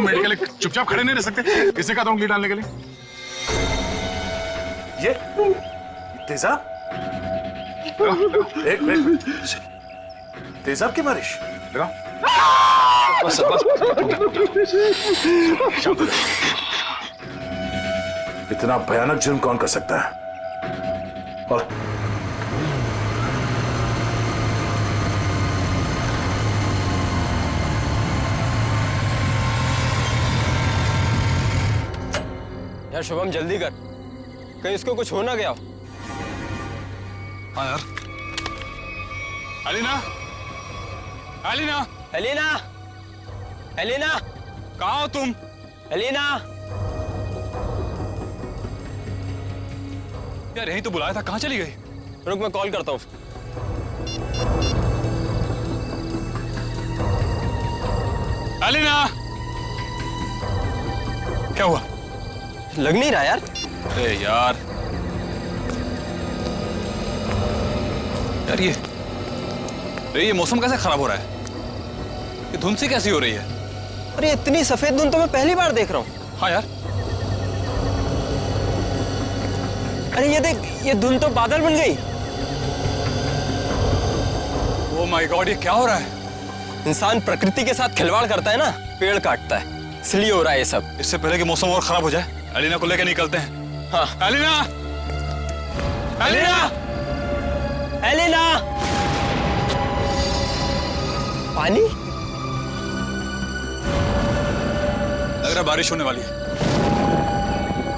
Minute के लिए चुपचाप खड़े नहीं रह सकते? किसने कहा था उंगली डालने के लिए? ये तेजाब? एक मिनट, तेजाब की बारिश? लगा। बस बस। इतना भयानक जुर्म कौन कर सकता है? और यार शुभम जल्दी कर, कहीं इसको कुछ हो ना गया हो। हाँ यार। एलिना, एलिना, एलिना, एलिना, कहाँ हो तुम? एलिना। यार यही तो बुलाया था, कहाँ चली गई? रुक मैं कॉल करता हूँ। एलिना, क्या हुआ? लग नहीं रहा यार। अरे यार, यार ये मौसम कैसे खराब हो रहा है? ये धुंध सी कैसी हो रही है? अरे इतनी सफेद धुंध तो मैं पहली बार देख रहा हूँ। हाँ यार। अरे ये देख, ये धुंध तो बादल बन गई। ओह माय गॉड, ये क्या हो रहा है? इंसान प्रकृति के साथ खिलवाड़ करता है ना, पेड़ काटता है, इसलिए हो रहा है ये सब। इससे पहले कि मौसम और खराब हो जाए, एलिना को लेकर निकलते हैं। हाँ। Elina, Elina, Elina. पानी? लग रहा है बारिश होने वाली है।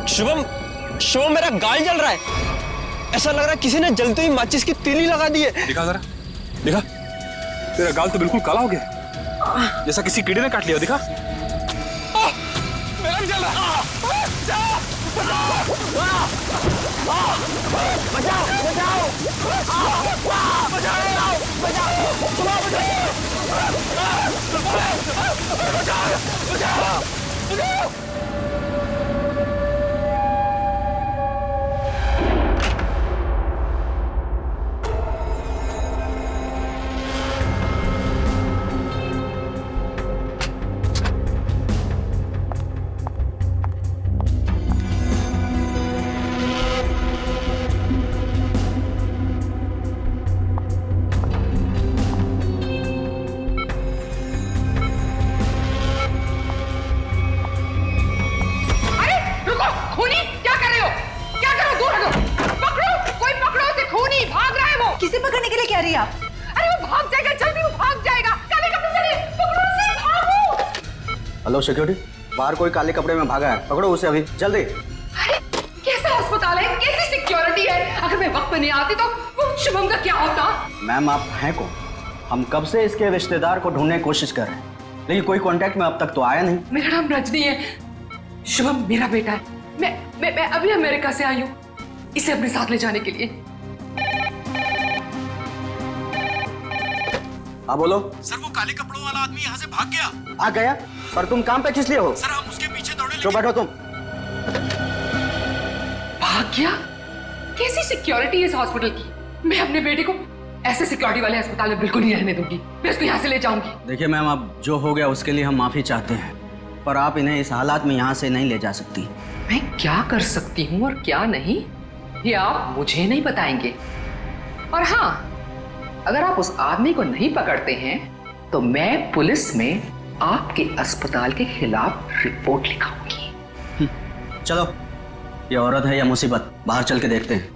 शुभम, शुभम मेरा गाल जल रहा है। ऐसा लग रहा है किसी ने जलते ही माचिस की तीली लगा दी है। दिखा जरा, दिखा। तेरा गाल तो बिल्कुल काला हो गया, जैसा किसी कीड़े ने काट लिया। दिखा। मेरा भी जल रहा है। किसे पकड़ने के लिए कह रही है आप? अरे वो भाग जाएगा, जल्दी वो भाग जाएगा। काले कपड़े पहने, पकड़ो उसे, भागो। हेलो सिक्योरिटी, बाहर कोई काले कपड़े में भागा है, पकड़ो उसे अभी जल्दी। अरे कैसा अस्पताल है, कैसी सिक्योरिटी है? अगर मैं वक्त पे नहीं आती तो वो शुभम का क्या होता? मैम आप हैं कौन? हम कब से इसके रिश्तेदार को ढूंढने की कोशिश कर रहे हैं, लेकिन कोई कांटेक्ट में अब तक तो आया नहीं। मेरा नाम रजनी है, शुभम मेरा बेटा है। मैं अभी अमेरिका से आई हूँ इसे अपने साथ ले जाने के लिए। हाँ बोलो। सर वो काले कपड़ों वाला आदमी यहाँ से भाग गया। आ गया? पर तुम काम पे किस लिए हो? सर हम उसके पीछे दौड़े। जो बैठो तुम। भाग गया? कैसी सिक्योरिटी है इस हॉस्पिटल की? मैं अपने बेटे को ऐसे सिक्योरिटी वाले अस्पताल में बिल्कुल नहीं रहने दूंगी। मैं इसको यहाँ से ले जाऊंगी। देखिए मैम, अब जो हो गया उसके लिए हम माफी चाहते हैं, पर आप इन्हें इस हालात में यहाँ से नहीं ले जा सकती। मैं क्या कर सकती हूँ और क्या नहीं, ये आप मुझे नहीं बताएंगे। और हाँ, अगर आप उस आदमी को नहीं पकड़ते हैं तो मैं पुलिस में आपके अस्पताल के खिलाफ रिपोर्ट लिखाऊंगी। चलो, ये औरत है या मुसीबत, बाहर चल के देखते हैं।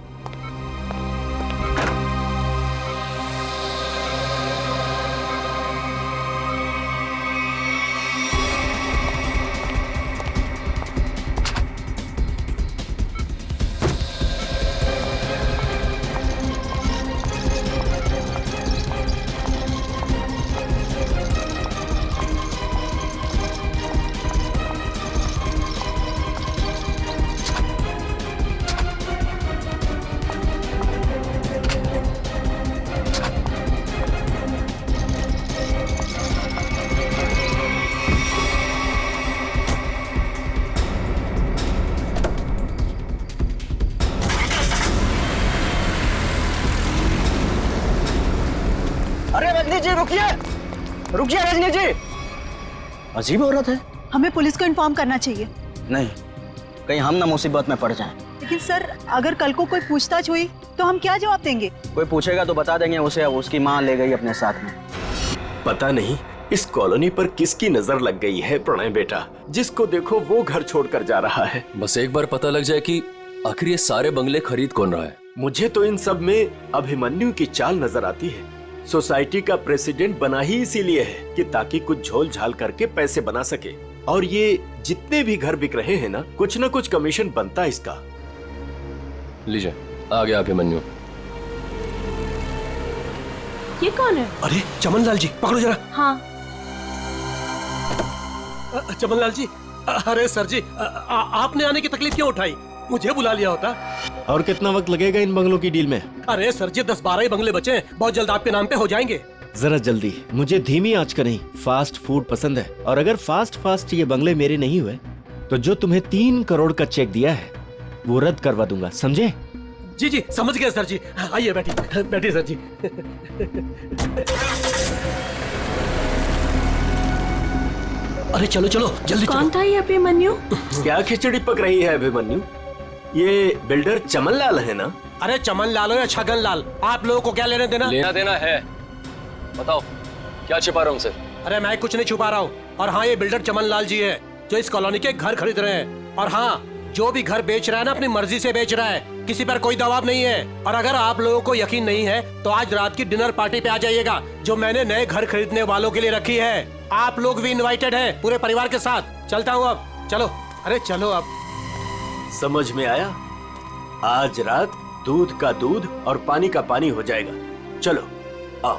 अरे रजनी जी रुकिए, रुकिए रजनी जी। अजीब औरत है, हमें पुलिस को इन्फॉर्म करना चाहिए। नहीं, कहीं हम ना मुसीबत में पड़ जाएं। लेकिन सर, अगर कल को कोई पूछताछ हुई तो हम क्या जवाब देंगे? कोई पूछेगा तो बता देंगे उसे अब उसकी माँ ले गई अपने साथ में। पता नहीं इस कॉलोनी पर किसकी नजर लग गई है प्रणय बेटा, जिसको देखो वो घर छोड़कर जा रहा है। बस एक बार पता लग जाए कि आखिर ये सारे बंगले खरीद कौन रहा है। मुझे तो इन सब में अभिमन्यु की चाल नजर आती है। सोसाइटी का प्रेसिडेंट बना ही इसीलिए है कि ताकि कुछ झोल झाल करके पैसे बना सके, और ये जितने भी घर बिक रहे हैं ना कुछ कमीशन बनता है इसका। लीजिए, आ गया अभिमन्यु। ये कौन है? अरे चमन लाल जी, पकड़ो जरा। हाँ। चमन लाल जी, अरे सर जी, आपने आने की तकलीफ क्यों उठाई? मुझे बुला लिया होता। और कितना वक्त लगेगा इन बंगलों की डील में? अरे सर जी, 10-12 ही बंगले बचे हैं, बहुत जल्द आपके नाम पे हो जाएंगे। जरा जल्दी, मुझे धीमी आंच का नहीं फास्ट फूड पसंद है। और अगर फास्ट ये बंगले मेरे नहीं हुए तो जो तुम्हें 3 करोड़ का चेक दिया है वो रद्द करवा दूंगा, समझे? जी जी, समझ गए सर जी। आइए बैठिए सर जी। अरे चलो जल्दी। कौन था ये अभिमन्यु? क्या खिचड़ी पक रही है अभिमन्यु? ये बिल्डर चमन लाल है ना? अरे चमन लाल हो या छगन लाल, आप लोगों को क्या लेने देना? लेना देना है, बताओ क्या छिपा रहा हूँ सर? अरे मैं कुछ नहीं छुपा रहा हूँ। और हाँ, ये बिल्डर चमन लाल जी है जो इस कॉलोनी के घर खरीद रहे हैं। और हाँ, जो भी घर बेच रहा है ना अपनी मर्जी से बेच रहा है, किसी पर कोई दबाव नहीं है। और अगर आप लोगों को यकीन नहीं है तो आज रात की डिनर पार्टी पे आ जाइएगा जो मैंने नए घर खरीदने वालों के लिए रखी है। आप लोग भी इनवाइटेड हैं पूरे परिवार के साथ। चलता हूँ अब, चलो। अरे चलो अब। समझ में आया? आज रात दूध का दूध और पानी का पानी हो जाएगा। चलो आओ।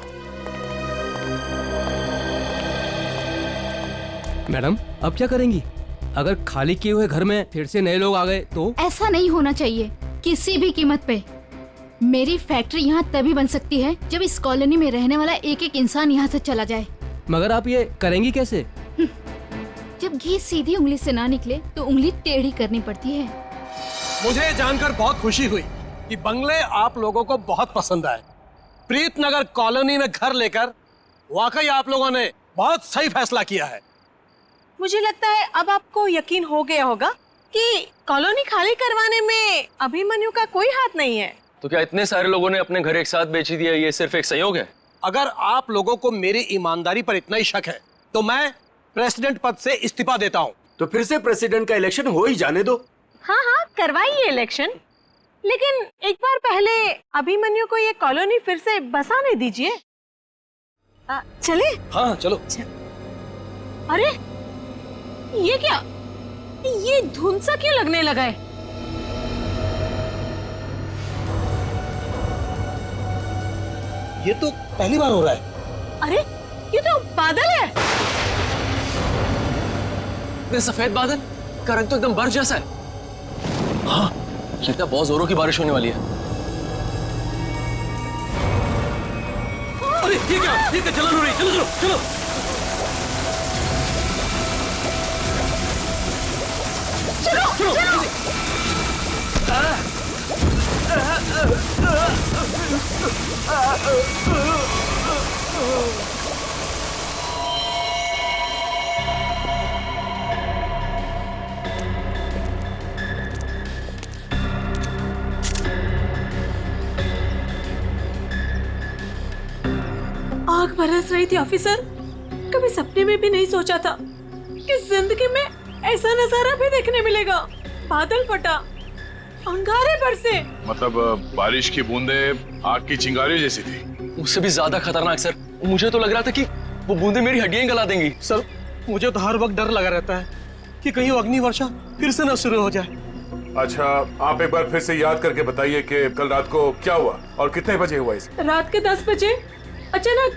मैडम, अब क्या करेंगी? अगर खाली किए हुए घर में फिर से नए लोग आ गए तो? ऐसा नहीं होना चाहिए किसी भी कीमत पे। मेरी फैक्ट्री यहाँ तभी बन सकती है जब इस कॉलोनी में रहने वाला एक इंसान यहाँ से चला जाए। मगर आप ये करेंगी कैसे? जब घी सीधी उंगली से ना निकले तो उंगली टेढ़ी करनी पड़ती है। मुझे जानकर बहुत खुशी हुई कि बंगले आप लोगों को बहुत पसंद आए। प्रीतनगर कॉलोनी में घर लेकर वाकई आप लोगों ने बहुत सही फैसला किया है। मुझे लगता है अब आपको यकीन हो गया होगा कि कॉलोनी खाली करवाने में अभिमन्यु का कोई हाथ नहीं है। तो क्या इतने सारे लोगों ने अपने घर एक साथ बेच दिया, ये सिर्फ एक संयोग है? अगर आप लोगों को मेरी ईमानदारी पर इतना ही शक है तो मैं प्रेसिडेंट पद से इस्तीफा देता हूँ। तो फिर से प्रेसिडेंट का इलेक्शन हो ही जाने दो। हाँ, करवाइए इलेक्शन, लेकिन एक बार पहले अभिमन्यु को ये कॉलोनी फिर से बसाने दीजिए। चले? हाँ चलो। अरे ये क्या? ये धुंध सा क्यों लगने लगा है? ये तो पहली बार हो रहा है। अरे ये तो बादल है। ये सफेद बादल का रंग तो एकदम बर्फ जैसा है। हाँ, लगता है बहुत जोरों की बारिश होने वाली है। अरे ये क्या जलन हो रही है? चलो चलो चलो। आग बरस रही थी ऑफिसर। कभी सपने में भी नहीं सोचा था कि जिंदगी में ऐसा नजारा भी देखने मिलेगा। बादल फटा, अंगारे बरसे। मतलब बारिश की बूंदे आग की चिंगारी जैसी थी। उससे भी ज्यादा खतरनाक सर, मुझे तो लग रहा था कि वो बूंदे मेरी हड्डियां गला देंगी। सर, मुझे तो हर वक्त डर लगा रहता है कि कहीं अग्नि वर्षा फिर से न शुरू हो जाए। अच्छा, आप एक बार फिर से याद करके बताइए कि कल रात को क्या हुआ और कितने बजे हुआ इसे? रात के 10 बजे अचानक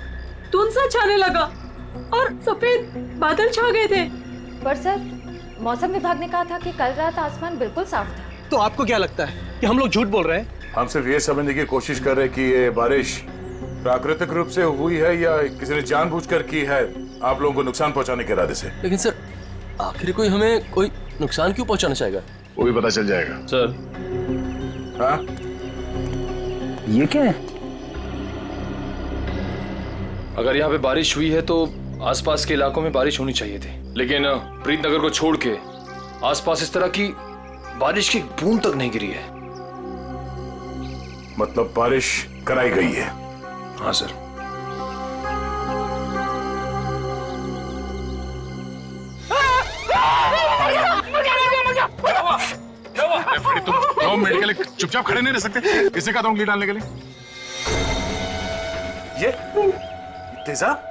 धुंध सा छाने लगा और सफेद बादल छा गए थे। पर सर, मौसम विभाग ने कहा था कि कल रात आसमान बिल्कुल साफ था। तो आपको क्या लगता है कि हम लोग झूठ बोल रहे हैं? हम सिर्फ ये समझने की कोशिश कर रहे हैं कि ये बारिश प्राकृतिक रूप से हुई है या किसी ने जानबूझकर की है आप लोगों को नुकसान पहुंचाने के इरादे से। लेकिन सर, आखिर कोई हमें कोई नुकसान क्यों पहुंचाना चाहेगा? वो भी पता चल जाएगा सर। हाँ, ये क्या है? अगर यहाँ पे बारिश हुई है तो आसपास के इलाकों में बारिश होनी चाहिए थी, लेकिन प्रीतनगर को छोड़ के आसपास इस तरह की बारिश की बूंद तक नहीं गिरी है। मतलब बारिश कराई गई है? हाँ सर। तुम 2 मिनट के लिए चुपचाप खड़े नहीं रह सकते? किसने कहा था उंगली डालने के लिए? ये तेजाब?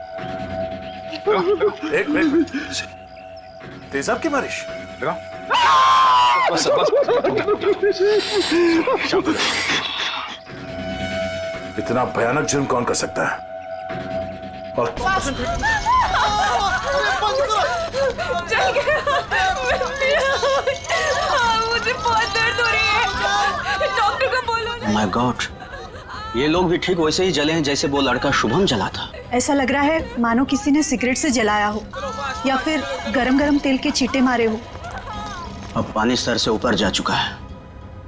एक मिनट, तेजाब की बारिश? बस बस। इतना भयानक जुर्म कौन कर सकता है? और मुझे बहुत दर्द हो रही है, डॉक्टर को बोलो ना। माय गॉड, ये लोग भी ठीक वैसे ही जले हैं जैसे वो लड़का शुभम जला था। ऐसा लग रहा है मानो किसी ने सिगरेट से जलाया हो या फिर गरम गरम तेल के छींटे मारे हो। अब पानी सर से ऊपर जा चुका है।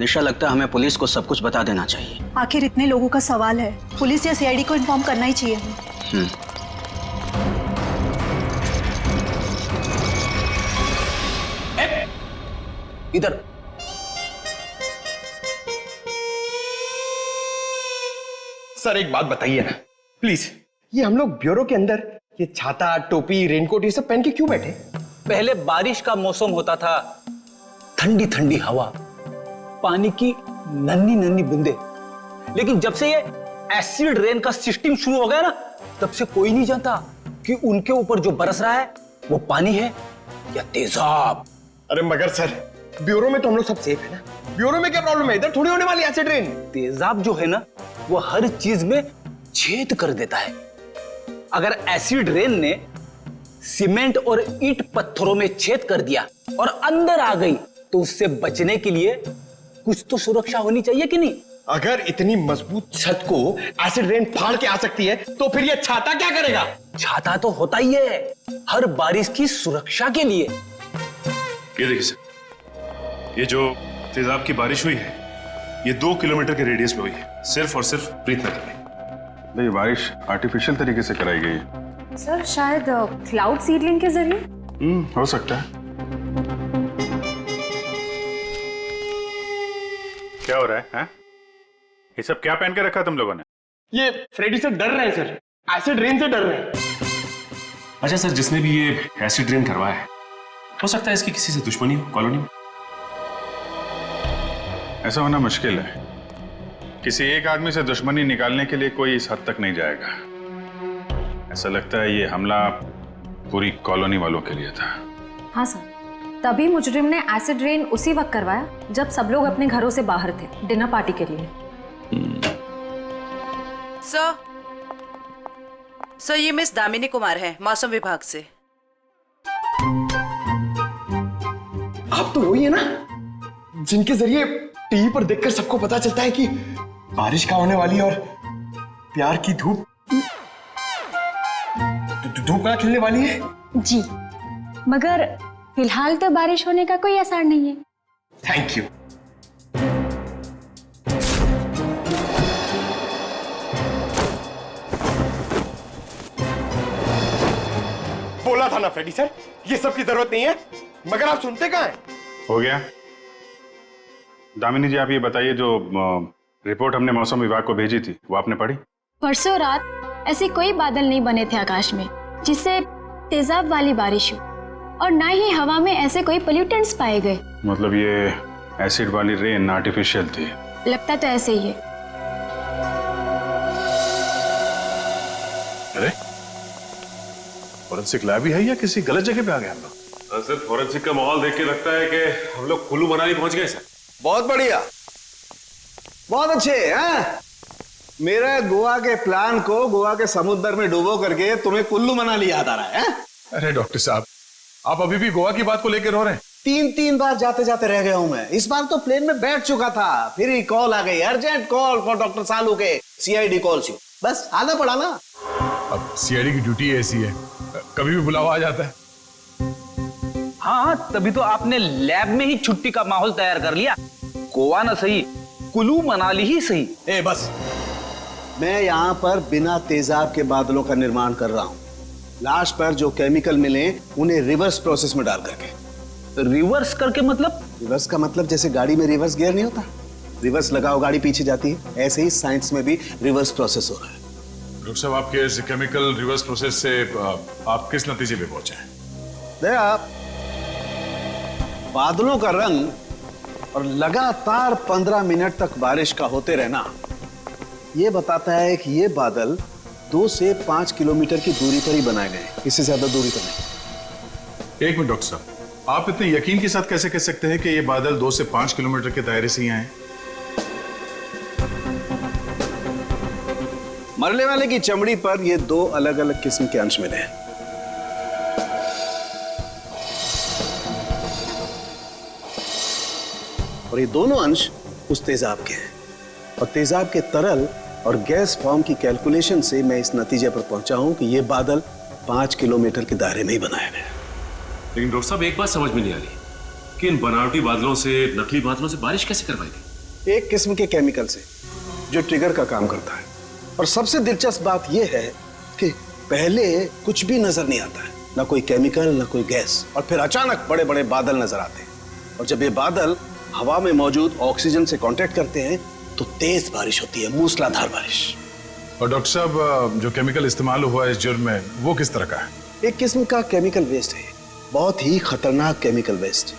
निशा, लगता है हमें पुलिस को सब कुछ बता देना चाहिए। आखिर इतने लोगों का सवाल है, पुलिस या सीआईडी को इन्फॉर्म करना ही चाहिए। इधर सर एक बात बताइए ना प्लीज, ये हम लोग ब्यूरो के अंदर ये छाता, टोपी, रेनकोट ये सब पहन के क्यों बैठे? पहले बारिश का मौसम होता था, ठंडी ठंडी हवा, पानी की नन्ही नन्ही बूंदे। लेकिन जब से ये एसिड रेन का सिस्टम शुरू हो गया ना, तब से कोई नहीं जानता कि उनके ऊपर जो बरस रहा है वो पानी है या तेजाब। अरे मगर सर, ब्यूरो में तो हम लोग सब सेफ है ना। ब्यूरो में क्या प्रॉब्लम है? इधर थोड़ी होने वाली एसिड रेन। तेजाब जो है ना वो हर चीज में छेद कर देता है। अगर एसिड रेन ने सीमेंट और ईंट पत्थरों में छेद कर दिया और अंदर आ गई तो उससे बचने के लिए कुछ तो सुरक्षा होनी चाहिए कि नहीं? अगर इतनी मजबूत छत को एसिड रेन फाड़ के आ सकती है तो फिर ये छाता क्या करेगा? छाता तो होता ही है हर बारिश की सुरक्षा के लिए। ये देखिए सर, ये जो तेजाब की बारिश हुई है ये 2 किलोमीटर के रेडियस में हुई है, सिर्फ और सिर्फ प्रीतनगर में। ये बारिश आर्टिफिशियल तरीके से कराई गई है सर, शायद क्लाउड सीडलिंग के जरिए। हो सकता है। क्या हो रहा है हा? ये सब क्या पहन के रखा तुम लोगों ने? ये फ्रेडी से डर रहे हैं सर, एसिड रेन से डर रहे हैं। अच्छा सर, जिसने भी ये एसिड रेन करवाया है हो सकता है इसकी किसी से दुश्मनी हो कॉलोनी में। ऐसा होना मुश्किल है। किसी एक आदमी से दुश्मनी निकालने के लिए कोई इस हद तक नहीं जाएगा। ऐसा लगता है ये हमला पूरी कॉलोनी वालों के लिए था। हाँ सर, तभी मुजरिम ने एसिड रेन उसी वक्त करवाया जब सब लोग अपने घरों से बाहर थे डिनर पार्टी के लिए। सर ये मिस दामिनी कुमार है, मौसम विभाग से। आप तो वही है ना जिनके जरिए टीवी पर देखकर सबको पता चलता है कि बारिश का होने वाली है और प्यार की धूप कहाँ खिलने वाली है? जी, मगर फिलहाल तो बारिश होने का कोई असर नहीं है। Thank you. बोला था ना फ्रेडी सर, ये सब की जरूरत नहीं है, मगर आप सुनते कहाँ हैं? हो गया। दामिनी जी, आप ये बताइए जो रिपोर्ट हमने मौसम विभाग को भेजी थी वो आपने पढ़ी? परसों रात ऐसे कोई बादल नहीं बने थे आकाश में जिससे तेजाब वाली बारिश हो, और ना ही हवा में ऐसे कोई पोल्यूटेंट्स पाए गए। मतलब ये एसिड वाली रेन आर्टिफिशियल थी? लगता तो ऐसे ही है। अरे फॉरेंसिक लैब ही है या किसी गलत जगह पे आ गए हम लोग? सर, फॉरेंसिक का माहौल देख के लगता है कि हम लोग कुल्लू मनाली पहुंच गए सर। बहुत बढ़िया, बहुत अच्छे हैं। मेरे गोवा के प्लान को गोवा के समुद्र में डुबो करके तुम्हें कुल्लू मनाली याद आ रहा है? अरे डॉक्टर साहब, आप अभी भी गोवा की बात को लेकर रो रहे हैं? 3 बार जाते जाते रह गया हूं मैं। इस बार तो प्लेन में बैठ चुका था, फिर ही कॉल आ गई, अर्जेंट कॉल फॉर डॉक्टर सालू के सीआईडी कॉल्स यू। बस आना पड़ा ना। अब सीआईडी की ड्यूटी ऐसी है, कभी भी बुलावा आ जाता है। हाँ, तभी तो आपने लैब में ही छुट्टी का माहौल तैयार कर लिया। गोवा ना सही, कुल्लू मनाली ही सही। बस मैं यहाँ पर बिना तेजाब के बादलों का निर्माण कर रहा हूँ। लाश पर जो केमिकल मिले उन्हें रिवर्स प्रोसेस में डाल करके। रिवर्स करके मतलब? रिवर्स का मतलब जैसे गाड़ी में रिवर्स गियर नहीं होता, रिवर्स लगाओ गाड़ी पीछे जाती है, ऐसे ही साइंस में भी रिवर्स प्रोसेस हो रहा है। डॉक्टर साहब, आपके इस केमिकल रिवर्स प्रोसेस से आप किस नतीजे पे पहुंचे हैं? दया, बादलों का रंग और लगातार 15 मिनट तक बारिश का होते रहना यह बताता है कि ये बादल 2 से 5 किलोमीटर की दूरी पर ही बनाए गए, इससे ज्यादा दूरी पर नहीं। एक मिनट डॉक्टर साहब, आप इतने यकीन के साथ कैसे कह सकते हैं कि ये बादल 2 से 5 किलोमीटर के दायरे से ही आए? मरने वाले की चमड़ी पर ये 2 अलग अलग किस्म के अंश मिले हैं। और ये दोनों अंश उस तेजाब के हैं, और तेजाब के तरल और गैस फॉर्म की कैलकुलेशन से मैं इस नतीजे पर पहुंचा हूं कि ये बादल 5 किलोमीटर के दायरे में ही बनाए गए। लेकिन डॉक्टर साहब, एक बात समझ में नहीं आ रही कि इन बनावटी बादलों से, नकली बादलों से बारिश कैसे करवाई गई? एक किस्म के केमिकल से जो ट्रिगर का काम करता है। और सबसे दिलचस्प बात यह है कि पहले कुछ भी नजर नहीं आता है, ना कोई केमिकल ना कोई गैस, और फिर अचानक बड़े बड़े बादल नजर आते हैं। और जब ये बादल हवा में मौजूद ऑक्सीजन से कांटेक्ट करते हैं तो तेज बारिश होती है, मूसलाधार बारिश। और डॉक्टर साहब, जो केमिकल इस्तेमाल हुआ है इस जुर्म में, वो किस तरह का है? एक किस्म का केमिकल वेस्ट है, बहुत ही खतरनाक केमिकल वेस्ट,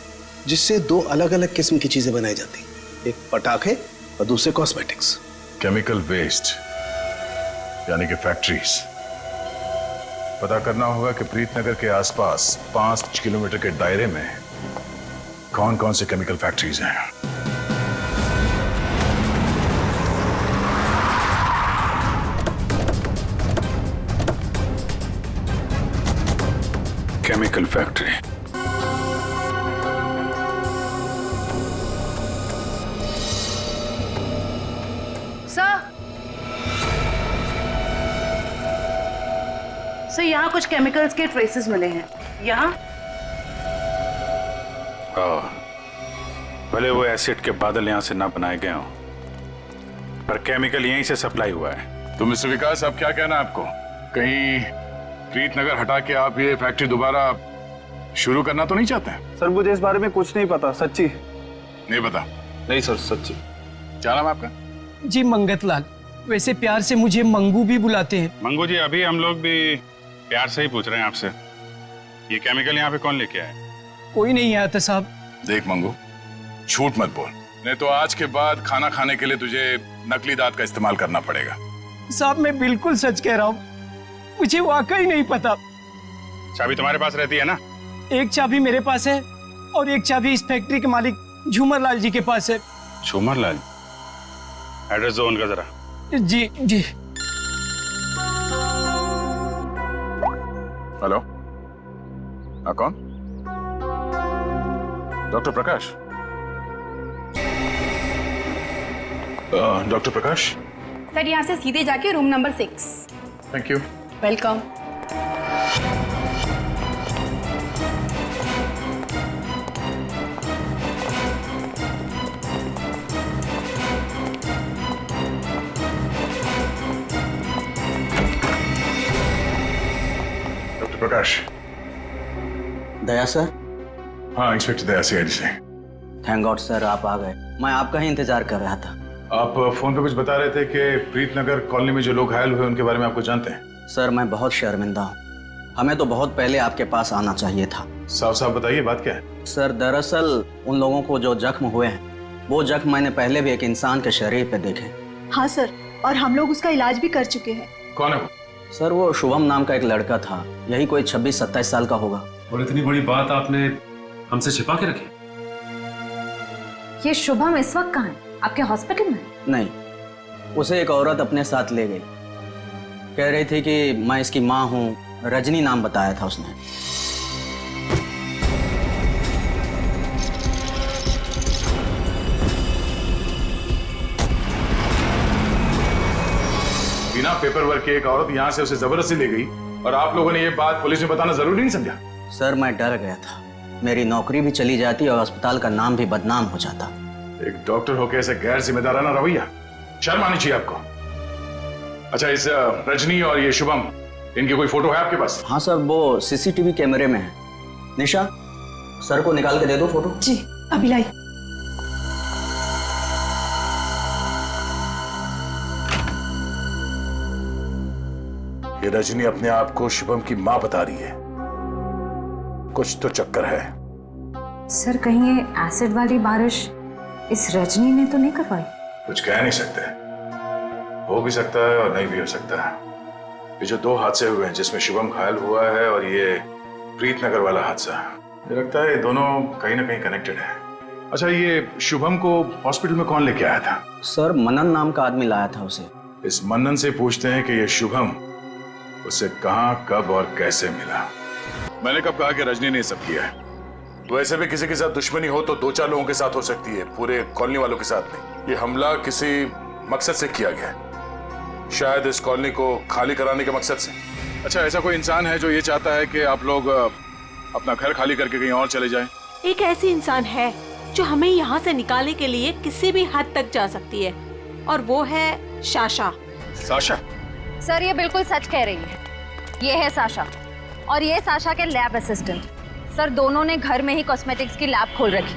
जिससे 2 अलग अलग किस्म की चीजें बनाई जाती, एक पटाखे और दूसरे कॉस्मेटिक्स। केमिकल वेस्ट यानी कि फैक्ट्रीज। पता करना होगा कि प्रीतनगर के आसपास 5 किलोमीटर के दायरे में कौन कौन से केमिकल फैक्ट्रीज हैं। Chemical factory. सर, यहाँ कुछ केमिकल्स के ट्रेसेस मिले हैं। यहाँ भले वो एसिड के बादल यहाँ से ना बनाए गए हों, पर केमिकल यहीं से सप्लाई हुआ है। तो मिस्टर विकास, अब क्या कहना है आपको? कहीं प्रीतनगर हटा के आप ये फैक्ट्री दोबारा शुरू करना तो नहीं चाहते हैं? सर, मुझे इस बारे में कुछ नहीं पता, सच्ची नहीं पता? नहीं सर, सच्ची। क्या नाम है आपका? जी मंगत लाल, वैसे प्यार से मुझे मंगू भी बुलाते हैं। मंगू जी, अभी हम लोग भी प्यार से ही पूछ रहे हैं आपसे, ये केमिकल यहाँ पे कौन लेके आया? कोई नहीं आया था साहब। देख मंगू, झूठ मत बोल, नहीं तो आज के बाद खाना खाने के लिए तुझे नकली दांत का इस्तेमाल करना पड़ेगा। साहब, मैं बिल्कुल सच कह रहा हूँ, मुझे वाकई नहीं पता। चाबी तुम्हारे पास रहती है ना? एक चाबी मेरे पास है और एक चाबी इस फैक्ट्री के मालिक झूमर लाल जी के पास है। झूमर लाल? एड्रेस दो उनका जरा। जी जी। हेलो, हाँ कौन? डॉक्टर प्रकाश? डॉक्टर प्रकाश? सर, यहाँ से सीधे जाके room number 6। Thank you. Welcome. Doctor Prakash? Daya sir? हाँ, इंस्पेक्टर दया सीआईडी से। थैंक गॉड सर, आप आ गए। मैं आपका ही इंतजार कर रहा था। आप फोन पे कुछ बता रहे थे कि प्रीतनगर कॉलोनी में जो लोग घायल हुए उनके बारे में आपको जानते हैं? सर, मैं बहुत शर्मिंदा हूँ। हमें तो बहुत पहले आपके पास आना चाहिए था। साफ साफ बताइए, बात क्या है? सर, दरअसल उन लोगों को जो जख्म हुए हैं, वो जख्म मैंने पहले भी एक इंसान के शरीर पे देखे। हाँ सर, और हम लोग उसका इलाज भी कर चुके हैं। कौन है वो? सर, वो शुभम नाम का एक लड़का था, यही कोई 26-27 साल का होगा। और इतनी बड़ी बात आपने हमसे छिपा के रखी? ये शुभम इस वक्त कहाँ है? आपके हॉस्पिटल में? नहीं, उसे एक औरत अपने साथ ले गई। कह रही थी कि मैं इसकी माँ हूँ, रजनी नाम बताया था उसने। बिना पेपर वर्क के एक औरत यहाँ से उसे जबरदस्ती ले गई और आप लोगों ने ये बात पुलिस में बताना जरूरी नहीं समझा? सर, मैं डर गया था, मेरी नौकरी भी चली जाती और अस्पताल का नाम भी बदनाम हो जाता। एक डॉक्टर होकर ऐसे गैर जिम्मेदाराना रवैया, शर्म आनी चाहिए आपको। अच्छा, इस रजनी और ये शुभम, इनकी कोई फोटो है आपके पास? हाँ सर, वो सीसीटीवी कैमरे में है। निशा, सर को निकाल के दे दो फोटो। जी अभी लाई। ये रजनी अपने आप को शुभम की मां बता रही है। कुछ तो चक्कर है। सर कहीं ये एसिड वाली बारिश इस रजनी ने तो नहीं करवाई? कुछ कह नहीं सकते, हो भी सकता है और नहीं भी हो सकता है। ये जो 2 हादसे हुए हैं, जिसमें शुभम घायल हुआ है और ये प्रीतनगर वाला हादसा, मुझे लगता है ये दोनों कहीं ना कहीं कनेक्टेड है। अच्छा, ये शुभम को हॉस्पिटल में कौन लेके आया था? सर, मनन नाम का आदमी लाया था उसे। इस मनन से पूछते हैं कि ये शुभम उसे कहां, कब और कैसे मिला। मैंने कब कहा कि रजनी ने सब किया है? वैसे भी किसी के साथ दुश्मनी हो तो 2-4 लोगों के साथ हो सकती है, पूरे कॉलोनी वालों के साथ नहीं। ये हमला किसी मकसद से किया गया है, शायद इस कॉलोनी को खाली कराने के मकसद से। अच्छा, ऐसा कोई इंसान है जो ये चाहता है कि आप लोग अपना घर खाली करके कहीं और चले जाएं? एक ऐसी इंसान है जो हमें यहाँ से निकालने के लिए किसी भी हद तक जा सकती है, और वो है साशा। साशा? सर ये बिल्कुल सच कह रही है। ये है साशा और ये साशा के लैब असिस्टेंट। सर दोनों ने घर में ही कॉस्मेटिक्स की लैब खोल रखी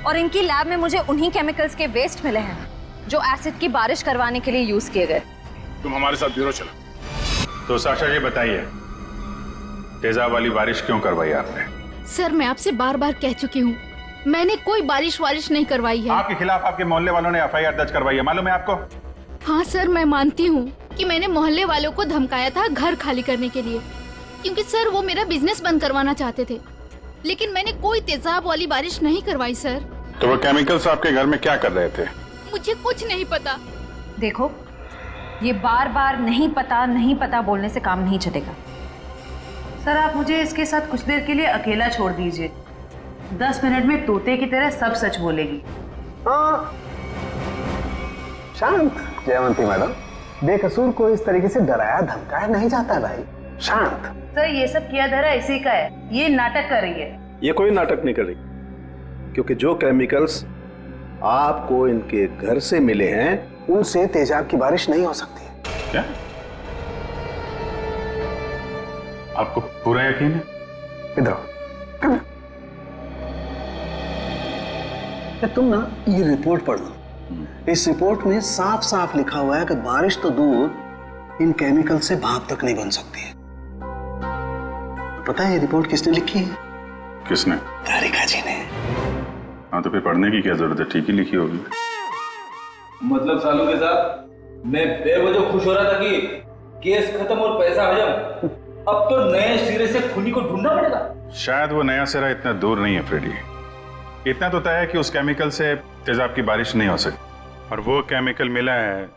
और इनकी लैब में मुझे उन्हीं केमिकल्स के वेस्ट मिले हैं जो एसिड की बारिश करवाने के लिए यूज किए गए। तुम हमारे साथ ब्यूरो चलो। तो साशा जी बताइए, तेजाब वाली बारिश क्यों करवाई आपने? सर मैं आपसे बार बार कह चुकी हूँ, मैंने कोई बारिश नहीं करवाई है। आपके खिलाफ आपके मोहल्ले वालों ने एफआईआर दर्ज करवाई है, मालूम है आपको? हाँ सर, मैं मानती हूँ कि मैंने मोहल्ले वालों को धमकाया था घर खाली करने के लिए, क्योंकि सर वो मेरा बिजनेस बंद करवाना चाहते थे, लेकिन मैंने कोई तेजाब वाली बारिश नहीं करवाई सर। तो वो केमिकल्स आपके घर में क्या कर रहे थे? मुझे कुछ नहीं पता। देखो, ये बार बार नहीं पता बोलने से काम नहीं चलेगा। सर आप मुझे इसके साथ कुछ देर के लिए अकेला छोड़ दीजिए, 10 मिनट में तोते की तरह सब सच बोलेगी। हाँ शांत जयवंती मैडम, बेकसूर को इस तरीके से डराया धमकाया नहीं जाता भाई। शांत। सर ये सब किया धरा इसी का है, ये नाटक कर रही है। ये कोई नाटक नहीं कर रही, क्योंकि जो केमिकल्स आपको इनके घर से मिले हैं उनसे तेजाब की बारिश नहीं हो सकती है। क्या आपको पूरा यकीन है? इधर तुम ना ये रिपोर्ट पढ़ लो। इस रिपोर्ट में साफ साफ लिखा हुआ है कि बारिश तो दूर, इन केमिकल से भाप तक नहीं बन सकती है। पता है ये रिपोर्ट किसने लिखी है? किसने? तारिका जी ने। हाँ तो फिर पढ़ने की क्या जरूरत है, ठीक ही लिखी होगी। मतलब सालू के साथ मैं बेवजह खुश हो रहा था कि केस खत्म और पैसा हजम, अब तो नए सिरे से खूनी को ढूंढना पड़ेगा। शायद वो नया सिरा इतना दूर नहीं है फ्रेडी। इतना तो तय है कि उस केमिकल से तेजाब की बारिश नहीं हो सकती, और वो केमिकल मिला है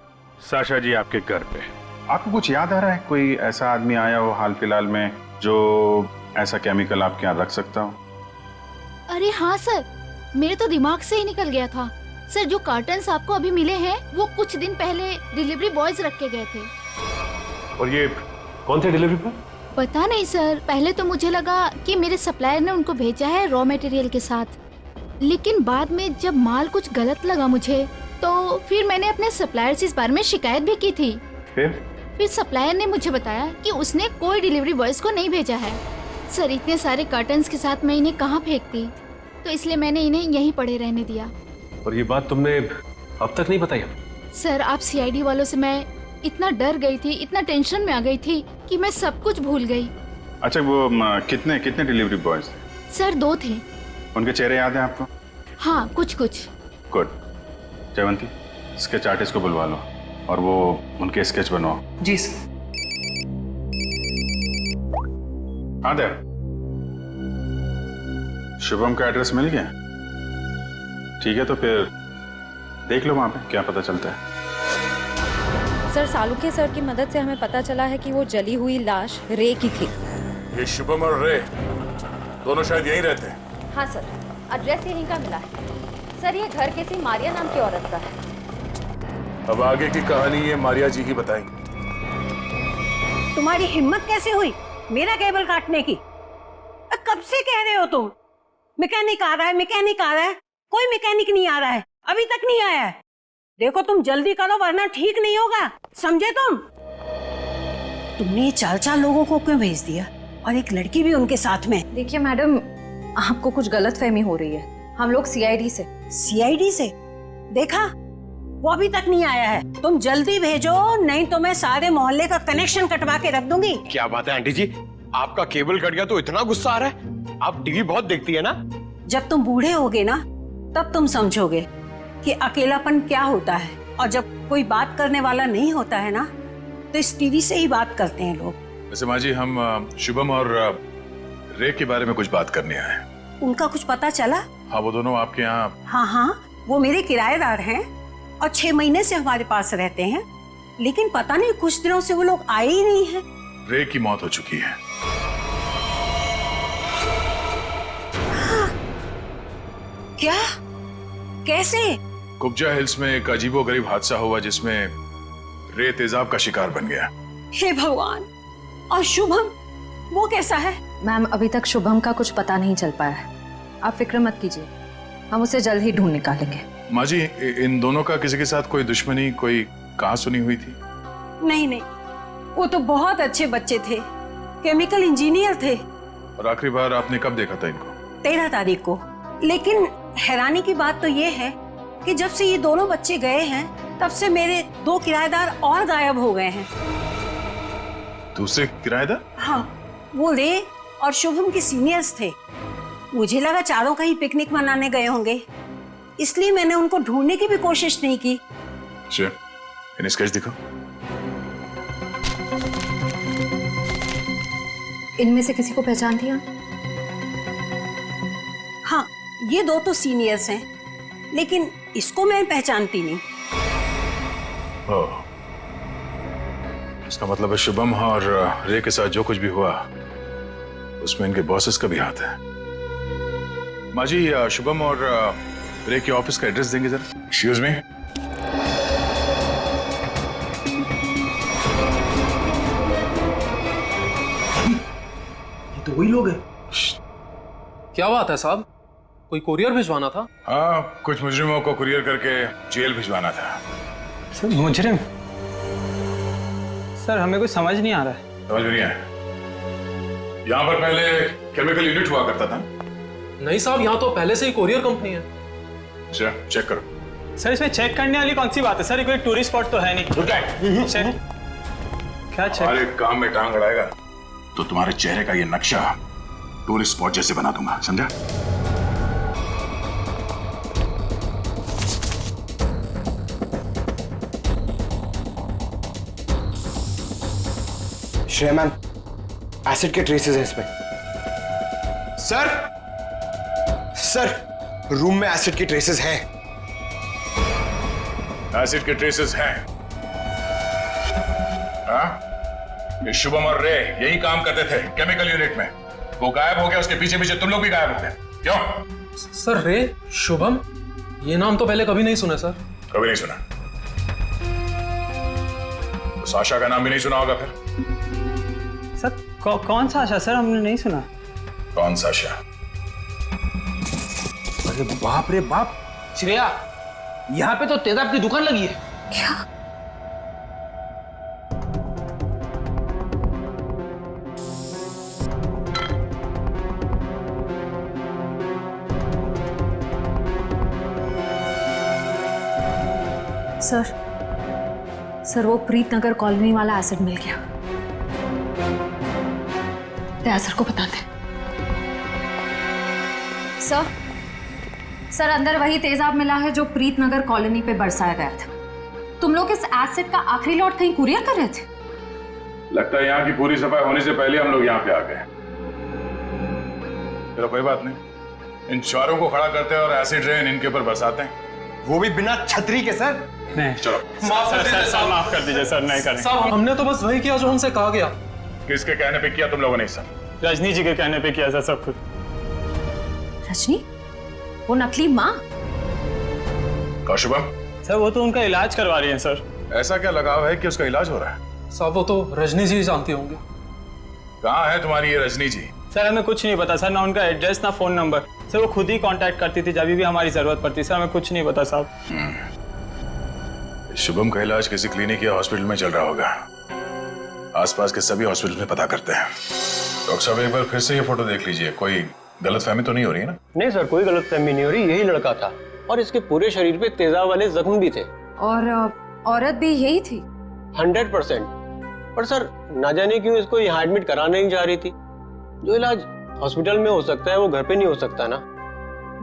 साशा जी आपके घर पे। आपको कुछ याद आ रहा है, कोई ऐसा आदमी आया हो हाल फिलहाल में जो ऐसा केमिकल आपके यहाँ रख सकता हो? अरे हाँ सर, मेरे तो दिमाग से ही निकल गया था। सर जो कार्टन्स आपको अभी मिले हैं वो कुछ दिन पहले डिलीवरी बॉयज रख के गए थे। और ये कौन थे डिलीवरी बॉय? पता नहीं सर, पहले तो मुझे लगा कि मेरे सप्लायर ने उनको भेजा है रॉ मटेरियल के साथ, लेकिन बाद में जब माल कुछ गलत लगा मुझे, तो फिर मैंने अपने सप्लायर से इस बारे में शिकायत भी की थी। फिर सप्लायर ने मुझे बताया कि उसने कोई डिलीवरी बॉयज को नहीं भेजा है। सर इतने सारे कार्टन्स के साथ मैं इन्हें कहाँ फेंकती, तो इसलिए मैंने इन्हें यहीं पड़े रहने दिया। और ये बात तुमने अब तक नहीं बताई? सर आप सीआईडी वालों से मैं इतना डर गई थी, इतना टेंशन में आ गई थी कि मैं सब कुछ भूल गई। अच्छा वो कितने डिलीवरी बॉयज थे? सर 2 थे। उनके चेहरे याद हैं आपको? हाँ कुछ कुछ। गुड। जयवंती, स्केच आर्टिस्ट को बुलवा लो और वो उनके स्केच बनवाओ। जी सर। हाँ देव, शुभम का एड्रेस मिल गया? ठीक है, तो फिर देख लो वहां पे क्या पता चलता है। सर सालुके सर की मदद से हमें पता चला है कि वो जली हुई लाश रे की थी। ये शुभम और रे दोनों शायद यहीं रहते हैं। हाँ सर, एड्रेस यहीं का मिला है। सर ये घर किसी मारिया नाम की औरत का है। अब आगे की कहानी ये मारिया जी ही बताएंगे। तुम्हारी हिम्मत कैसे हुई मेरा केबल काटने की? कब से कह रहे हो तुम? मैकेनिक आ रहा है, मैकेनिक आ रहा है, कोई मैकेनिक नहीं आ रहा है, अभी तक नहीं आया है। देखो तुम जल्दी करो वरना ठीक नहीं होगा, समझे तुम? तुमने ये 4 लोगों को क्यों भेज दिया और एक लड़की भी उनके साथ में? देखिए मैडम, आपको कुछ गलतफहमी हो रही है। हम लोग सीआईडी से। सीआईडी से? देखा, वो अभी तक नहीं आया है। तुम जल्दी भेजो, नहीं तो मैं सारे मोहल्ले का कनेक्शन कटवा के रख दूंगी। क्या बात है आंटी जी, आपका केबल कट गया तो इतना गुस्सा आ रहा है? आप टीवी बहुत देखती है ना? जब तुम बूढ़े होगे ना, तब तुम समझोगे कि अकेलापन क्या होता है। और जब कोई बात करने वाला नहीं होता है ना, तो इस टीवी से ही बात करते हैं लोग। वैसे माँ जी, हम शुभम और रे के बारे में कुछ बात करने आए हैं। उनका कुछ पता चला? हाँ, वो दोनों आपके यहाँ। हाँ, वो मेरे किराएदार हैं और 6 महीने से हमारे पास रहते हैं, लेकिन पता नहीं कुछ दिनों से वो लोग आए ही नहीं हैं। रे की मौत हो चुकी है। हाँ। क्या? कैसे? कुब्जा हिल्स में एक अजीबोगरीब हादसा हुआ जिसमें रे तेजाब का शिकार बन गया। हे भगवान! और शुभम, वो कैसा है? मैम, अभी तक शुभम का कुछ पता नहीं चल पाया है। आप फिक्र मत कीजिए, हम उसे जल्द ही ढूंढ निकालेंगे। माँ जी, इन दोनों का किसी के साथ कोई दुश्मनी, कोई कहा सुनी हुई थी? नहीं, वो तो बहुत अच्छे बच्चे थे, केमिकल इंजीनियर थे। और आखिरी बार आपने कब देखा था इनको? 13 तारीख को। लेकिन हैरानी की बात तो ये है कि जब से ये दोनों बच्चे गए हैं, तब से मेरे 2 किराएदार और गायब हो गए हैं। दूसरे किराएदार? हाँ, वो रे और शुभम के सीनियर्स थे। मुझे लगा चारों कहीं पिकनिक मनाने गए होंगे, इसलिए मैंने उनको ढूंढने की भी कोशिश नहीं की। इन्हें स्केच दिखाओ। इनमें से किसी को पहचानती हैं? हाँ, ये 2 तो सीनियर्स हैं, लेकिन इसको मैं पहचानती नहीं। ओह, इसका मतलब है शुभम और रे के साथ जो कुछ भी हुआ उसमें इनके बॉसेस का भी हाथ है। माँ जी, शुभम और रे के ऑफिस का एड्रेस देंगे जरा? Excuse me. ये तो वही लोग हैं। क्या बात है साहब, कोई कुरियर भिजवाना था? हाँ, कुछ मुजरिमों को कुरियर करके जेल भिजवाना था। सर, मुजरिम? सर, हमें कुछ समझ नहीं आ रहा है। समझ में नहीं आया? यहाँ पर पहले केमिकल यूनिट हुआ करता था? नहीं साहब, यहाँ तो पहले से ही कुरियर कंपनी है। अच्छा, चेक करो। सर, इसमें चेक करने वाली कौन सी बात है? सर, ये कोई टूरिस्ट स्पॉट तो है नहीं। चेक? क्या चेक? हमारे काम में टांग अड़ाएगा तो तुम्हारे चेहरे का ये नक्शा टूरिस्ट स्पॉट जैसे बना दूंगा, समझा? श्रेया मैम, एसिड के ट्रेसेस हैं इसमें। सर, रूम में एसिड के ट्रेसेस हैं। एसिड के ट्रेसेस हैं? हाँ? ये शुभम और रे यही काम करते थे केमिकल यूनिट में। वो गायब हो गया, उसके पीछे पीछे तुम लोग भी गायब हो गए। क्यों? सर, रे, शुभम, ये नाम तो पहले कभी नहीं सुना सर। कभी नहीं सुना? तो साशा का नाम भी नहीं सुना होगा फिर? सर, कौन सा आशा? सर, हमने नहीं सुना। कौन सा आशा? अरे बाप रे बाप, श्रेया, यहाँ पे तो तेजाब की दुकान लगी है। क्या? सर, वो प्रीतनगर कॉलोनी वाला एसिड मिल गया। सर को बता दे। सर, अंदर वही तेजाब मिला है जो प्रीतनगर कॉलोनी पे बरसाया गया था। तुम लोग इस एसिड का आखिरी लॉट कहीं कुरियर कर रहे थे? लगता है यहाँ की पूरी सफाई होने से पहले हम लोग यहाँ पे आ गए। चलो कोई बात नहीं, इन चारों को खड़ा करते हैं और एसिड रेन इनके ऊपर बरसाते हैं, वो भी बिना छतरी के। सर नहीं, चलो माफ कर दीजिए सर, नहीं करें। साहब, हमने तो बस वही किया जो हमसे कहा गया। किसके कहने पे किया तुम लोगों ने? सर, रजनी जी के कहने पे किया सर, सब कुछ। रजनी? वो नकली माँ? शुभम? सर, वो तो उनका इलाज करवा रही हैं सर। ऐसा क्या लगाव है कि उसका इलाज हो रहा है? साहब, वो तो रजनी जी जानती होंगी। कहाँ है तुम्हारी ये रजनी जी? सर, हमें कुछ नहीं पता सर, ना उनका एड्रेस ना फोन नंबर। सर, वो खुद ही कांटेक्ट करती थी जब भी हमारी जरूरत पड़ती। सर, हमें कुछ नहीं पता साहब। शुभम का इलाज किसी क्लिनिक या हॉस्पिटल में चल रहा होगा। आसपास के सभी हॉस्पिटल में पता करते हैं। डॉक्टर साहब एक बार फिर से ये फोटो देख लीजिए, कोई गलतफहमी तो नहीं हो रही है ना? नहीं सर, कोई गलतफहमी नहीं हो रही, यही लड़का था और इसके पूरे शरीर पे तेजाब वाले जख्म भी थे। और औरत भी यही थी? 100%। पर सर ना जाने क्यों इसको यहाँ एडमिट कराने नहीं जा रही थी। जो इलाज हॉस्पिटल में हो सकता है वो घर पे नहीं हो सकता ना।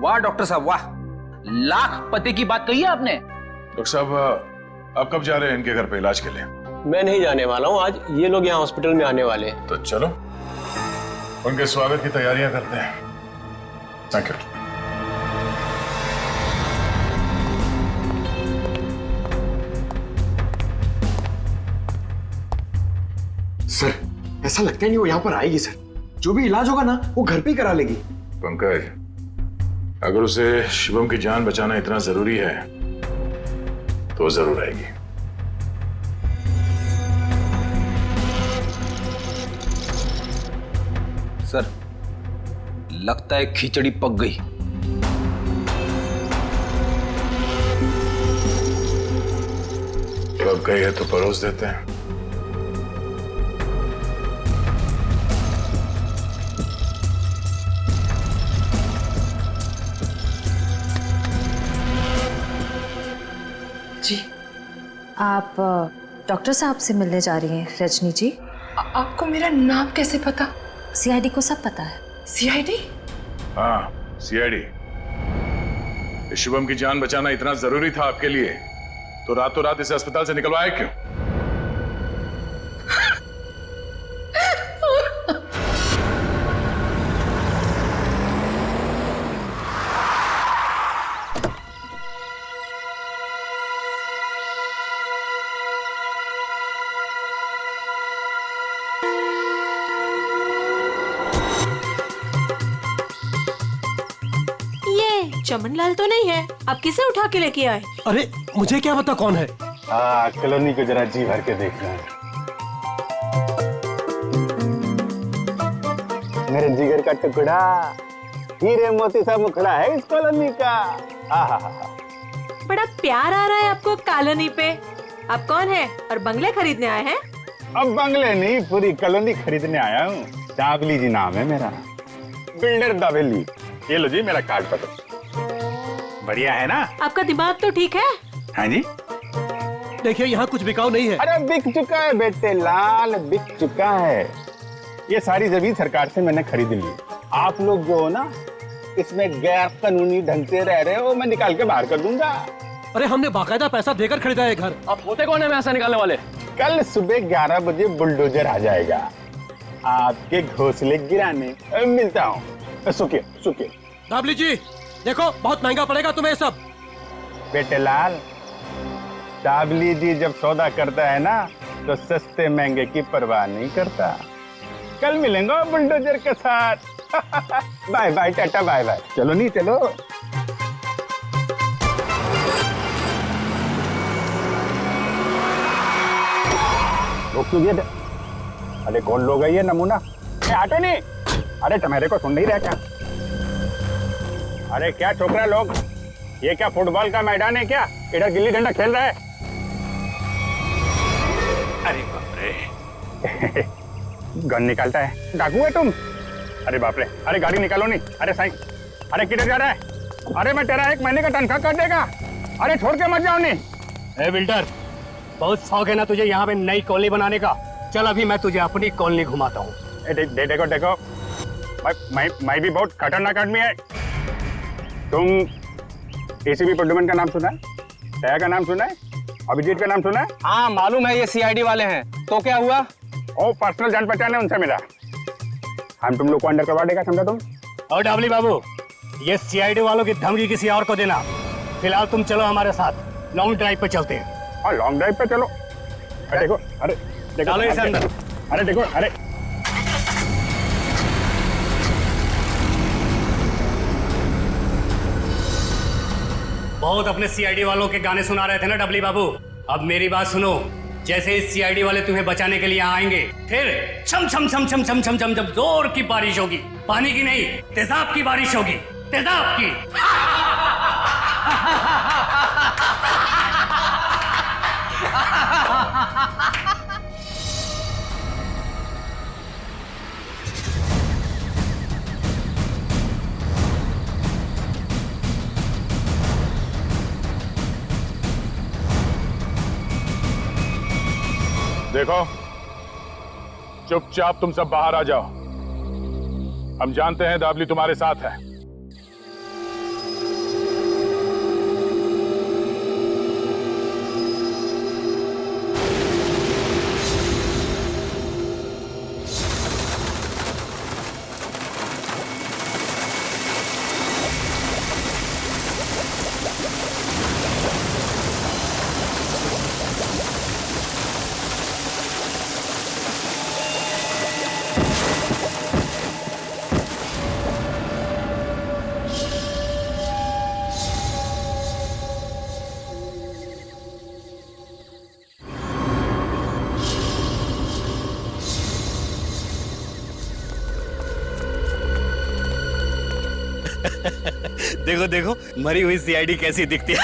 वाह डॉक्टर साहब वाह, लाख पते की बात कही है आपने। डॉक्टर साहब आप कब जा रहे हैं इनके घर पे इलाज के लिए? मैं नहीं जाने वाला हूँ, आज ये लोग यहाँ हॉस्पिटल में आने वाले हैं। तो चलो उनके स्वागत की तैयारियां करते हैं। Thank you. सर ऐसा लगता है नहीं वो यहाँ पर आएगी सर। जो भी इलाज होगा ना वो घर पे ही करा लेगी। पंकज, अगर उसे शिवम की जान बचाना इतना जरूरी है तो जरूर आएगी। सर लगता है खिचड़ी पक गई। पक गई है तो परोस देते हैं। जी आप डॉक्टर साहब से मिलने जा रही हैं रजनी जी? आपको मेरा नाम कैसे पता? सीआईडी को सब पता है। सीआईडी? हाँ सीआईडी। शिवम की जान बचाना इतना जरूरी था आपके लिए तो रातों रात इसे अस्पताल से निकलवाया क्यों? चमनलाल तो नहीं है, आप किसे उठा के लेके आए? अरे मुझे क्या पता कौन है। कॉलोनी को जरा जी भर के देखना है। मेरे जिगर का टुकड़ा, हीरे मोती सा मुखड़ा है इस कॉलोनी का। बड़ा प्यार आ रहा है आपको कॉलोनी पे। आप कौन है और बंगले खरीदने आए हैं? अब बंगले नहीं, पूरी कॉलोनी खरीदने आया हूँ। दाबली जी नाम है मेरा, बिल्डर दाबली। ये लो जी मेरा कार्ड पत्र। बढ़िया है ना? आपका दिमाग तो ठीक है? हाँ जी। देखिए यहाँ कुछ बिकाऊ नहीं है। अरे बिक चुका है बेटे लाल, बिक चुका है। ये सारी जमीन सरकार से मैंने खरीद ली। आप लोग जो हो ना इसमें गैर कानूनी ढंग से रह रहे हो, मैं निकाल के बाहर कर दूंगा। अरे हमने बाकायदा पैसा देकर खरीदा है घर। आप होते कौन है पैसा निकालने वाले? कल सुबह 11 बजे बुलडोजर आ जाएगा आपके घोंसले गिराने। मिलता हूँ। सुखिए सुखिए। दाबली जी देखो बहुत महंगा पड़ेगा तुम्हें सब। बेटे लाल, दाबली जी जब सौदा करता है ना तो सस्ते महंगे की परवाह नहीं करता। कल मिलेंगे बुलडोजर के साथ। Bye bye tata bye bye. चलो नहीं चलो। अरे कौन लोग है ये नमूना? आटे नहीं। अरे तुम्हारे को सुन नहीं रहा क्या? अरे क्या छोकरा लोग, ये क्या फुटबॉल का मैदान है क्या? इधर गिल्ली डंडा खेल रहा है। अरे बाप रे। गन निकालता है, डाकू है तुम? अरे बाप रे। अरे गाड़ी निकालो नहीं। अरे साईं, अरे किधर जा रहा है? अरे मैं तेरा 1 महीने का तनख्वाह कर देगा। अरे छोड़ के मत जाओ नहीं। ए बिल्डर, बहुत शौक है ना तुझे यहाँ पे नई कॉलोनी बनाने का। चल अभी मैं तुझे अपनी कॉलोनी घुमाता हूँ। देखो देखो, मैं भी बहुत खतरनाक आदमी है। तुम एसीपी प्रद्युमन का नाम सुना है? दया का नाम सुना है? अभिजीत का नाम सुना है? हाँ मालूम है, ये सीआईडी वाले हैं। तो क्या हुआ? ओ पर्सनल जान पहचान है उनसे मेरा। हम तुम लोग को अंडर करवा देगा, समझा तुम? और डाबली बाबू, ये सीआईडी वालों की धमकी किसी और को देना। फिलहाल तुम चलो हमारे साथ, लॉन्ग ड्राइव पे चलते हैं। हाँ लॉन्ग ड्राइव पे चलो। अरे देखो, अरे देखो, डालो इसे अंदर। अरे देखो, अरे बहुत अपने सीआईडी वालों के गाने सुना रहे थे ना डबली बाबू। अब मेरी बात सुनो, जैसे इस सीआईडी वाले तुम्हें बचाने के लिए आएंगे, फिर छम छम छम छम छम छम छम छम जोर की बारिश होगी। पानी की नहीं, तेजाब की बारिश होगी। तेजाब की। देखो, चुपचाप तुम सब बाहर आ जाओ। हम जानते हैं दाबली तुम्हारे साथ है। देखो देखो मरी हुई सीआईडी कैसी दिखती है।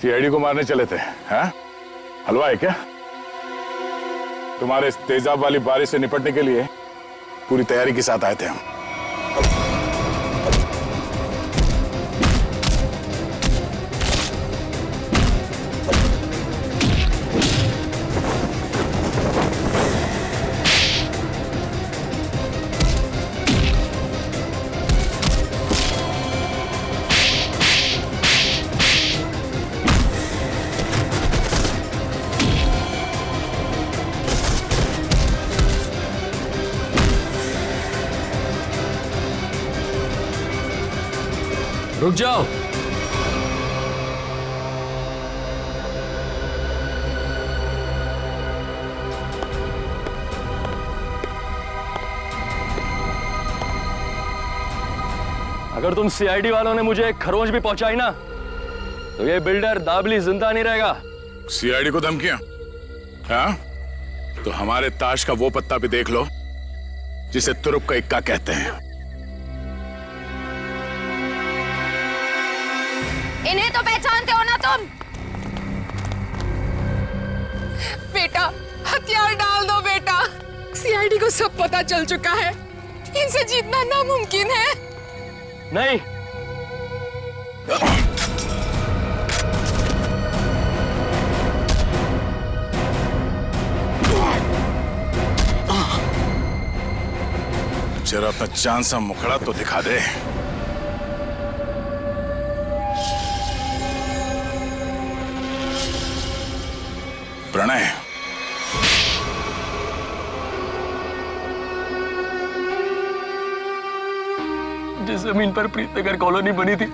सीआईडी को मारने चले थे, हैं? हलवा है क्या? तुम्हारे इस तेजाब वाली बारिश से निपटने के लिए पूरी तैयारी के साथ आए थे हम। रुक जाओ। अगर तुम सीआईडी वालों ने मुझे एक खरोंच भी पहुंचाई ना, तो ये बिल्डर दाबली जिंदा नहीं रहेगा। सीआईडी को धमकियां? हाँ? तो हमारे ताश का वो पत्ता भी देख लो जिसे तुरुप का इक्का कहते हैं। इन्हें तो पहचानते हो ना तुम? बेटा हथियार डाल दो बेटा। सीआईडी को सब पता चल चुका है, इनसे जीतना नामुमकिन है। नहीं, जरा अपना चांद सा मुखड़ा तो दिखा दे। प्रणय, जिस जमीन पर प्रीतनगर कॉलोनी बनी थी,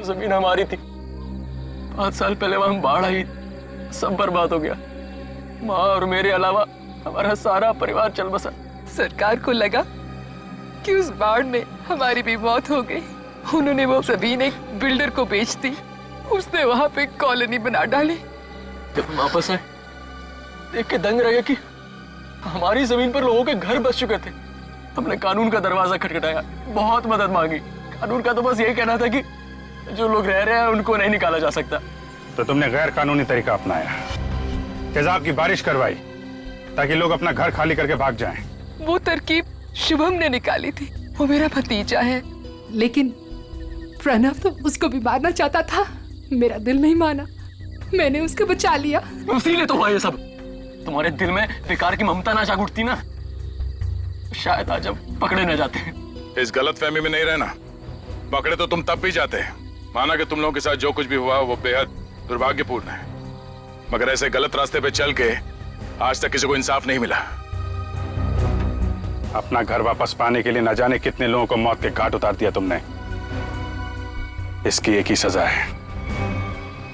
जमीन हमारी थी। 5 साल पहले वहां बाढ़ आई, सब बर्बाद हो गया। माँ और मेरे अलावा हमारा सारा परिवार चल बसा। सरकार को लगा कि उस बाढ़ में हमारी भी मौत हो गई। उन्होंने वो जमीन एक बिल्डर को बेच दी, उसने वहां पे कॉलोनी बना डाली। जब हम वापस आए, देख के दंग रह गया कि हमारी जमीन पर लोगों के घर बस चुके थे। हमने कानून का दरवाजा खटखटाया, बहुत मदद मांगी। कानून का तो बस यही कहना था कि जो लोग रह रहे हैं उनको नहीं निकाला जा सकता। तो तुमने गैर कानूनी तरीका अपनाया, तेजाब की बारिश करवाई ताकि लोग अपना घर खाली करके भाग जाएं। वो तरकीब शुभम ने निकाली थी, वो मेरा भतीजा है। लेकिन प्रणव तो उसको भी मारना चाहता था, मेरा दिल नहीं माना, मैंने उसको बचा लिया। इसीलिए तो हुआ ये सब। तुम्हारे दिल में बेकार की ममता ना जाग उठती ना, शायद आज अब पकड़े न जाते। इस गलतफहमी में नहीं रहना, पकड़े तो तुम तब भी जाते। माना कि तुम लोगों के साथ जो कुछ भी हुआ वो बेहद दुर्भाग्यपूर्ण है, मगर ऐसे गलत रास्ते पे चल के आज तक किसी को इंसाफ नहीं मिला। अपना घर वापस पाने के लिए न जाने कितने लोगों को मौत के घाट उतार दिया तुमने। इसकी एक ही सजा है,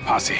फांसी।